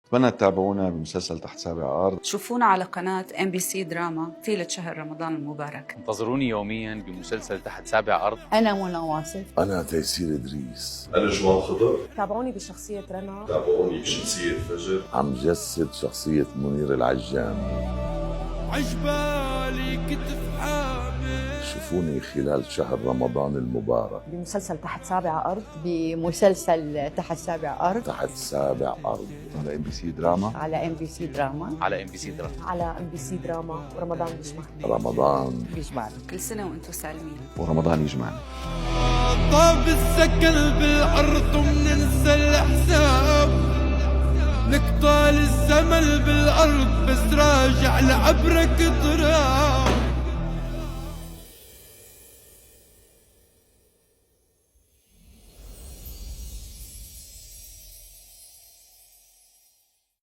بتمنى تتابعونا بمسلسل تحت سابع أرض. شوفونا على قناة MBC دراما طيلة شهر رمضان المبارك. انتظروني يوميا بمسلسل تحت سابع أرض. أنا منى واصف. أنا تيسير إدريس. أنا جمال خضر. تابعوني بشخصية رنا. تابعوني بشخصية فجر. عم جسد شخصية منير العجام. عجبالي كتف حامل. شوفوني خلال شهر رمضان المبارك بمسلسل تحت سابع أرض. بمسلسل تحت سابع أرض. تحت سابع أرض على MBC دراما. على MBC دراما. على MBC دراما. على MBC دراما. ورمضان بيجمعنا. رمضان بيجمعنا. كل سنة وانتم سالمين. ورمضان يجمعنا. طاب السكن بالأرض ومننسى الحساب. نقطع الزمن بالأرض بس راجع لعبرك تراب.